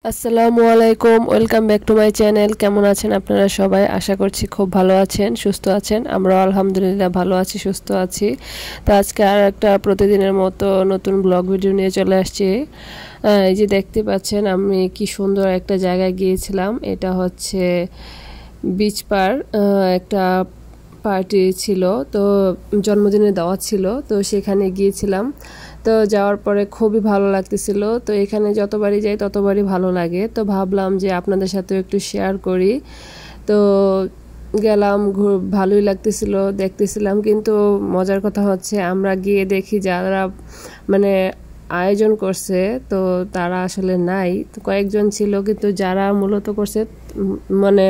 আসসালামু আলাইকুম, welcome back to my channel. কেমন আছেন আপনারা সবাই? আশা করছি খুব ভালো আছেন, সুস্থ আছেন। আমরাও আলহামদুলিল্লাহ ভালো আছি, সুস্থ আছি। তো আজকে আর একটা প্রতিদিনের মতো নতুন ব্লগ ভিডিও নিয়ে চলে আসছি। এই যে দেখতে পাচ্ছেন আমি কি সুন্দর একটা জায়গায় গিয়েছিলাম। এটা হচ্ছে বিচ পার, একটা পার্টি ছিল, তো জন্মদিনের দাওয়াত ছিল, তো সেখানে গিয়েছিলাম। তো যাওয়ার পরে খুবই ভালো লাগতেছিল। তো এখানে যতবারই যাই ততবারই ভালো লাগে, তো ভাবলাম যে আপনাদের সাথেও একটু শেয়ার করি। তো গেলাম, ভালোই লাগতেছিল, দেখতেছিলাম। কিন্তু মজার কথা হচ্ছে আমরা গিয়ে দেখি যারা মানে আয়োজন করছে তো তারা আসলে নাই। তো কয়েকজন ছিল, কিন্তু যারা মূলত করছে মানে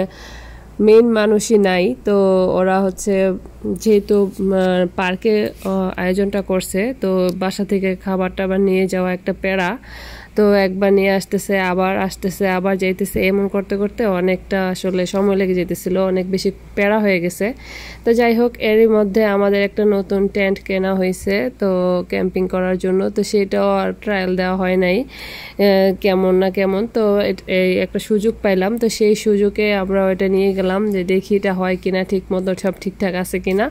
মেইন মানুষই নাই। তো ওরা হচ্ছে যেহেতু পার্কে আয়োজনটা করছে, তো বাসা থেকে খাবার টাবার নিয়ে যাওয়া একটা প্যারা। তো একবার নিয়ে আসতেছে, আবার আসতেছে, আবার যাইতেছে, এমন করতে করতে অনেকটা আসলে সময় লেগে যেতেছিল, অনেক বেশি প্যারা হয়ে গেছে। তো যাই হোক, এরই মধ্যে আমাদের একটা নতুন টেন্ট কেনা হয়েছে তো ক্যাম্পিং করার জন্য। তো সেটাও আর ট্রায়াল দেওয়া হয় নাই, কেমন না কেমন। তো এই একটা সুযোগ পাইলাম, তো সেই সুযোগে আমরা ওইটা নিয়ে গেলাম যে দেখি এটা হয় কিনা, ঠিক মতো সব ঠিকঠাক আছে কিনা।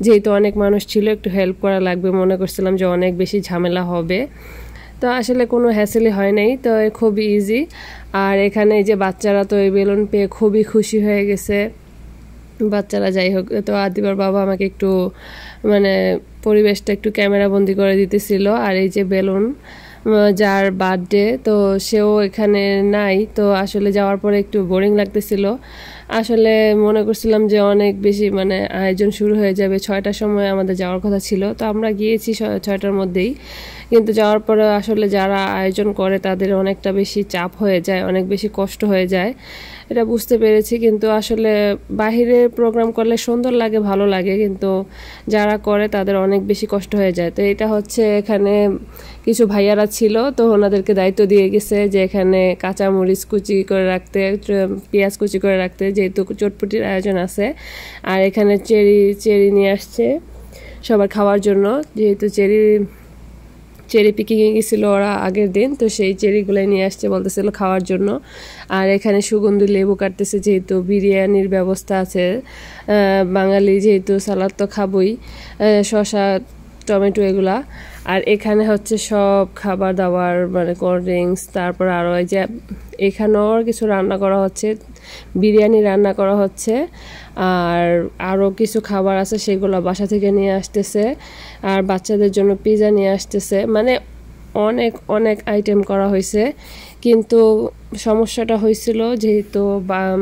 যেহেতু অনেক মানুষ ছিল, একটু হেল্প করা লাগবে, মনে করছিলাম যে অনেক বেশি ঝামেলা হবে। তো আসলে কোনো হ্যাসেলই হয় নাই, তো খুবই ইজি। আর এখানে যে বাচ্চারা তো এই বেলুন পেয়ে খুবই খুশি হয়ে গেছে বাচ্চারা। যাই হোক, তো আদিবার বাবা আমাকে একটু মানে পরিবেশটা একটু ক্যামেরা বন্দি করে দিতেছিল। আর এই যে বেলুন, যার বার্থডে, তো সেও এখানে নাই। তো আসলে যাওয়ার পরে একটু বোরিং লাগতেছিল। আসলে মনে করছিলাম যে অনেক বেশি মানে আয়োজন শুরু হয়ে যাবে, 6টার সময় আমাদের যাওয়ার কথা ছিল। তো আমরা গিয়েছি 6টার মধ্যেই, কিন্তু যাওয়ার পরে আসলে যারা আয়োজন করে তাদের অনেকটা বেশি চাপ হয়ে যায়, অনেক বেশি কষ্ট হয়ে যায়, এটা বুঝতে পেরেছি। কিন্তু আসলে বাহিরে প্রোগ্রাম করলে সুন্দর লাগে, ভালো লাগে, কিন্তু যারা করে তাদের অনেক বেশি কষ্ট হয়ে যায়। তো এটা হচ্ছে এখানে কিছু ভাইয়ারা ছিল, তো ওনাদেরকে দায়িত্ব দিয়ে গেছে যে এখানে কাঁচামরিচ কুচি করে রাখতে, পেঁয়াজ কুচি করে রাখতে, যেহেতু চটপটির আয়োজন আছে। আর এখানে চেরি নিয়ে আসছে সবার খাওয়ার জন্য, যেহেতু চেরি পিকিংয়ে গেছিলো ওরা আগের দিন, তো সেই চেরিগুলাই নিয়ে আসছে, বলতেছিল খাওয়ার জন্য। আর এখানে সুগন্ধি লেবু কাটতেছে, যেহেতু বিরিয়ানির ব্যবস্থা আছে, বাঙালি যেহেতু সালাদ তো খাবই, শসা টমেটো এগুলা। আর এখানে হচ্ছে সব খাবার দাবার মানে কোল্ড ড্রিঙ্কস, তারপর আরও এই যে এখানেও কিছু রান্না করা হচ্ছে, বিরিয়ানি রান্না করা হচ্ছে। আর আরও কিছু খাবার আছে, সেগুলো বাসা থেকে নিয়ে আসতেছে। আর বাচ্চাদের জন্য পিৎজা নিয়ে আসতেছে, মানে অনেক অনেক আইটেম করা হয়েছে। কিন্তু সমস্যাটা হয়েছিল যেহেতু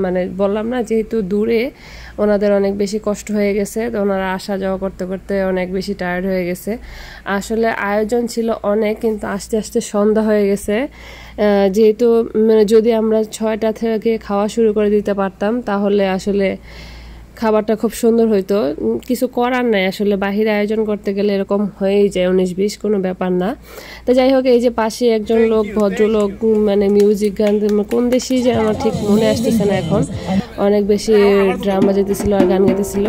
মানে বললাম না, যেহেতু দূরে, ওনাদের অনেক বেশি কষ্ট হয়ে গেছে, তো ওনারা আসা যাওয়া করতে করতে অনেক বেশি টায়ার্ড হয়ে গেছে। আসলে আয়োজন ছিল অনেক, কিন্তু আস্তে আস্তে সন্ধ্যা হয়ে গেছে। যেহেতু মানে যদি আমরা 6টা থেকে খাওয়া শুরু করে দিতে পারতাম তাহলে আসলে খাবারটা খুব সুন্দর হইতো। কিছু করার নাই, আসলে বাহিরে আয়োজন করতে গেলে এরকম হয়েই যায়, 19-20 কোনো ব্যাপার না। তো যাই হোক, এই যে পাশে একজন লোক, ভদ্রলোক, মানে মিউজিক গান, কোন দেশি যে আমার ঠিক মনে আসতেছে না এখন, অনেক বেশি ড্রাম বাজাইতেছিল আর গান গাইতেছিল।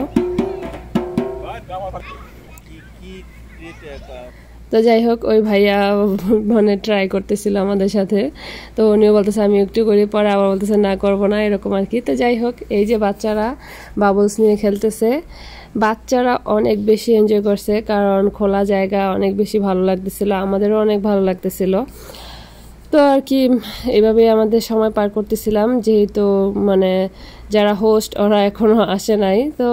তো যাই হোক, ওই ভাইয়া মানে ট্রাই করতেছিল আমাদের সাথে, তো উনিও বলতেছে আমি একটু করি, পরে আবার বলতেছে না করবো না, এরকম আর কি। তো যাই হোক, এই যে বাচ্চারা বাবলস নিয়ে খেলতেছে, বাচ্চারা অনেক বেশি এনজয় করছে, কারণ খোলা জায়গা, অনেক বেশি ভালো লাগতেছিল, আমাদেরও অনেক ভালো লাগতেছিল। তো আর কি এইভাবেই আমাদের সময় পার করতেছিলাম, যেহেতু মানে যারা হোস্ট ওরা এখনও আসে নাই। তো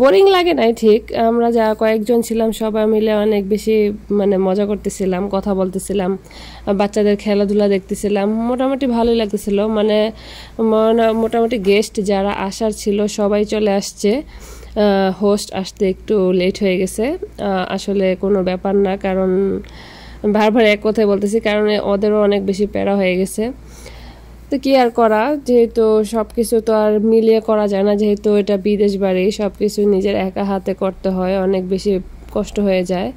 বোরিং লাগে নাই ঠিক, আমরা যা কয়েকজন ছিলাম সবাই মিলে অনেক বেশি মানে মজা করতেছিলাম, কথা বলতেছিলাম, বাচ্চাদের খেলাধুলা দেখতেছিলাম, মোটামুটি ভালোই লাগতেছিল। মানে মোটামুটি গেস্ট যারা আসার ছিল সবাই চলে আসছে, হোস্ট আসতে একটু লেট হয়ে গেছে। আসলে কোনো ব্যাপার না, কারণ বারবার এক কথাই বলতেছি, কারণ ওদেরও অনেক বেশি প্যারা হয়ে গেছে। তো কি আর করা, যেহেতু সব কিছু তো আর মিলিয়ে করা যায় না, যেহেতু এটা বিদেশ বাড়ি, সব কিছু নিজের একা হাতে করতে হয়, অনেক বেশি কষ্ট হয়ে যায়।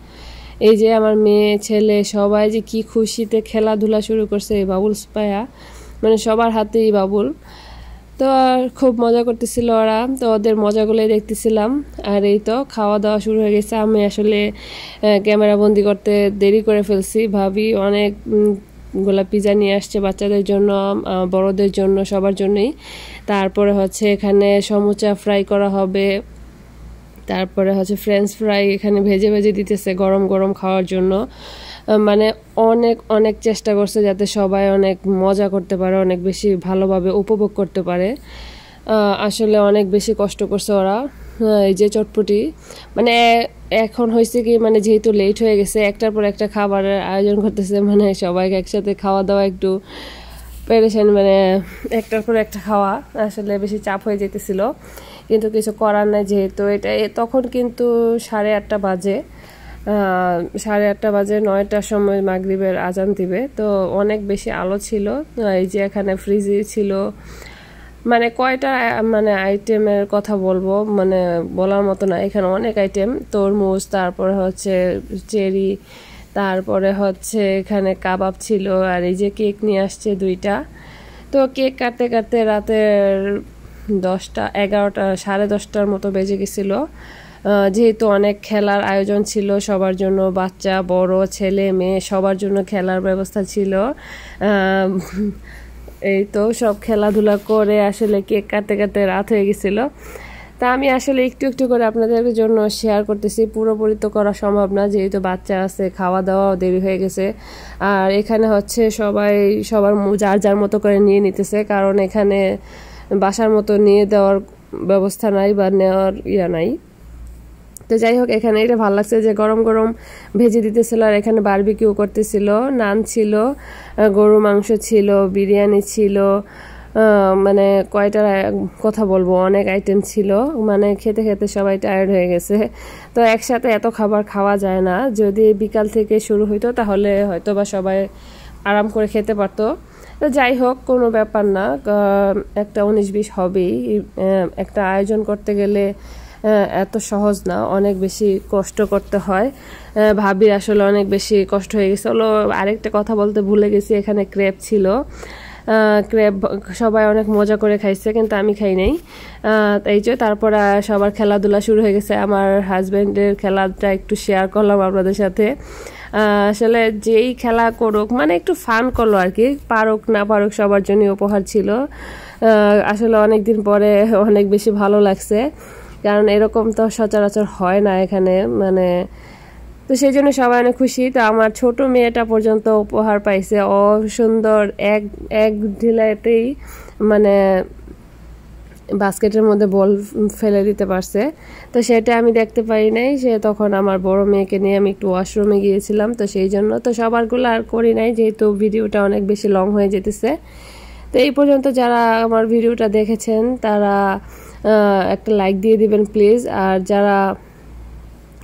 এই যে আমার মেয়ে ছেলে সবাই যে কি খুশিতে খেলাধুলা শুরু করছে এই বাবুলস পায়া, মানে সবার হাতেই বাবুল। তো আর খুব মজা করতেছিল ওরা, তো ওদের মজাগুলোই দেখতেছিলাম। আর এই তো খাওয়া দাওয়া শুরু হয়ে গেছে। আমি আসলে ক্যামেরা বন্দি করতে দেরি করে ফেলছি, ভাবি অনেক অনেকগুলা পিজা নিয়ে আসছে বাচ্চাদের জন্য, বড়দের জন্য, সবার জন্যই। তারপরে হচ্ছে এখানে সমুচা ফ্রাই করা হবে, তারপরে হচ্ছে ফ্রেঞ্চ ফ্রাই এখানে ভেজে ভেজে দিতেছে গরম গরম খাওয়ার জন্য। মানে অনেক অনেক চেষ্টা করছে যাতে সবাই অনেক মজা করতে পারে, অনেক বেশি ভালোভাবে উপভোগ করতে পারে। আসলে অনেক বেশি কষ্ট করছে ওরা। এই যে চটপটি মানে এখন হয়েছে কি, মানে যেহেতু লেট হয়ে গেছে, একটার পর একটা খাবারের আয়োজন করতেছে, মানে সবাইকে একসাথে খাওয়া দাওয়া একটু পেরেছেন, মানে একটার পর একটা খাওয়া আসলে বেশি চাপ হয়ে যেতেছিল, কিন্তু কিছু করার নাই। যেহেতু এটা তখন কিন্তু 8:30 বাজে, 8:30 বাজে, 9টার সময় মাগরিবের আজান দিবে, তো অনেক বেশি আলো ছিল। এই যে এখানে ফ্রিজে ছিল, মানে কয়টা মানে আইটেমের কথা বলবো, মানে বলার মতো না, এখানে অনেক আইটেম, তরমুজ, তারপরে হচ্ছে চেরি, তারপরে হচ্ছে এখানে কাবাব ছিল, আর এই যে কেক নিয়ে আসছে 2টা। তো কেক কাটতে কাটতে রাতের 10টা 11টা 10:30টার মতো বেজে গেছিলো। যেহেতু অনেক খেলার আয়োজন ছিল সবার জন্য, বাচ্চা বড় ছেলে মেয়ে সবার জন্য খেলার ব্যবস্থা ছিল। এই তো সব খেলাধুলা করে আসলে কেক কাটতে কাটতে রাত হয়ে গেছিল। তা আমি আসলে একটু একটু করে আপনাদের জন্য শেয়ার করতেছি, পুরোপুরি তো করা সম্ভব না, যেহেতু বাচ্চা আছে, খাওয়া দাওয়াও দেরি হয়ে গেছে। আর এখানে হচ্ছে সবাই সবার যার যার মতো করে নিয়ে নিতেছে, কারণ এখানে বাসার মতো নিয়ে দেওয়ার ব্যবস্থা নাই বা নেওয়ার নাই। তো যাই হোক, এখানে এটা ভালো লাগছে যে গরম গরম ভেজে দিতেছিল, আর এখানে বারবিকিউ করতেছিল, নান ছিল, গরু মাংস ছিল, বিরিয়ানি ছিল, মানে কয়টার কথা বলবো, অনেক আইটেম ছিল, মানে খেতে খেতে সবাই টায়ার্ড হয়ে গেছে। তো একসাথে এত খাবার খাওয়া যায় না, যদি বিকাল থেকে শুরু হইতো তাহলে হয়তো বা সবাই আরাম করে খেতে পারতো। তো যাই হোক, কোনো ব্যাপার না, একটা 19-20 হবেই। একটা আয়োজন করতে গেলে এত সহজ না, অনেক বেশি কষ্ট করতে হয়। ভাবির আসলে অনেক বেশি কষ্ট হয়ে গেছে। আরেকটা কথা বলতে ভুলে গেছি, এখানে ক্রেপ ছিল, ক্রেপ সবাই অনেক মজা করে খাইছে, কিন্তু আমি খাই নাই। এই যে তারপর সবার খেলাধুলা শুরু হয়ে গেছে। আমার হাজব্যান্ডের খেলাটা একটু শেয়ার করলাম আপনাদের সাথে। আসলে যেই খেলা করুক, মানে একটু ফান করলো আর কি, পারুক না পারুক সবার জন্য উপহার ছিল। আসলে অনেক দিন পরে অনেক বেশি ভালো লাগছে, কারণ এরকম তো সচরাচর হয় না এখানে, মানে তো সেই জন্য সবাই অনেক খুশি। তো আমার ছোট মেয়েটা পর্যন্ত উপহার পাইছে, ও সুন্দর এক ঢিলাতেই মানে বাস্কেটের মধ্যে বল ফেলে দিতে পারছে। তো সেটা আমি দেখতে পাই নাই, সে তখন আমার বড় মেয়েকে নিয়ে আমি একটু ওয়াশরুমে গিয়েছিলাম, তো সেই জন্য তো সবারগুলো আর করি নাই, যেহেতু ভিডিওটা অনেক বেশি লং হয়ে যেতেছে। তো এই পর্যন্ত যারা আমার ভিডিওটা দেখেছেন তারা একটা লাইক দিয়ে দিবেন প্লিজ, আর যারা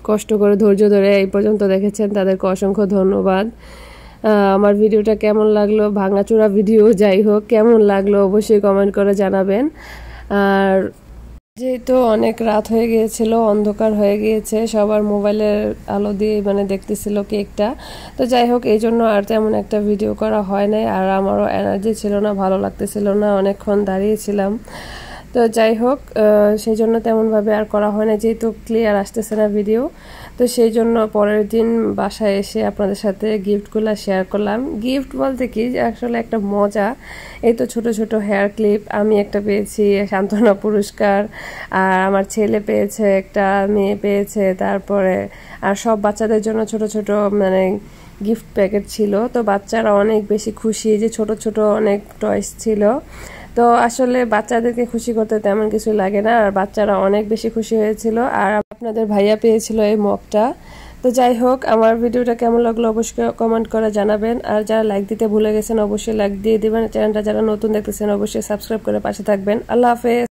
কষ্ট করে ধৈর্য ধরে এই পর্যন্ত দেখেছেন তাদেরকে অসংখ্য ধন্যবাদ। আমার ভিডিওটা কেমন লাগলো, ভাঙাচোরা ভিডিও যাই হোক, কেমন লাগলো অবশ্যই কমেন্ট করে জানাবেন। আর যেহেতু অনেক রাত হয়ে গিয়েছিল, অন্ধকার হয়ে গিয়েছে, সবার মোবাইলের আলো দিয়ে মানে দেখতেছিল কেকটা, তো যাই হোক এই জন্য আর তেমন একটা ভিডিও করা হয় নাই, আর আমারও এনার্জি ছিল না, ভালো লাগতেছিল না, অনেকক্ষণ দাঁড়িয়েছিলাম। তো যাই হোক, সেই জন্য তেমনভাবে আর করা হয় না, যেহেতু ক্লিয়ার আসতেছে না ভিডিও। তো সেই জন্য পরের দিন বাসায় এসে আপনাদের সাথে গিফটগুলো শেয়ার করলাম। গিফট বলতে কি, আসলে একটা মজা, এই তো ছোট ছোট হেয়ার ক্লিপ, আমি একটা পেয়েছি সান্ত্বনা পুরস্কার, আর আমার ছেলে পেয়েছে একটা, মেয়ে পেয়েছে, তারপরে আর সব বাচ্চাদের জন্য ছোট ছোট মানে গিফট প্যাকেট ছিল। তো বাচ্চারা অনেক বেশি খুশি, যে ছোট ছোট অনেক টয়স ছিল। তো আসলে বাচ্চাদেরকে খুশি করতে তেমন কিছু লাগে না, আর বাচ্চারা অনেক বেশি খুশি হয়েছিল। আর আপনাদের ভাইয়া পেয়েছিল এই মগটা। তো যাই হোক, আমার ভিডিওটা কেমন লাগলো অবশ্যই কমেন্ট করে জানাবেন, আর যারা লাইক দিতে ভুলে গেছেন অবশ্যই লাইক দিয়ে দিবেন, চ্যানেলটা যারা নতুন দেখতেছেন অবশ্যই সাবস্ক্রাইব করে পাশে থাকবেন। আল্লাহ হাফেজ।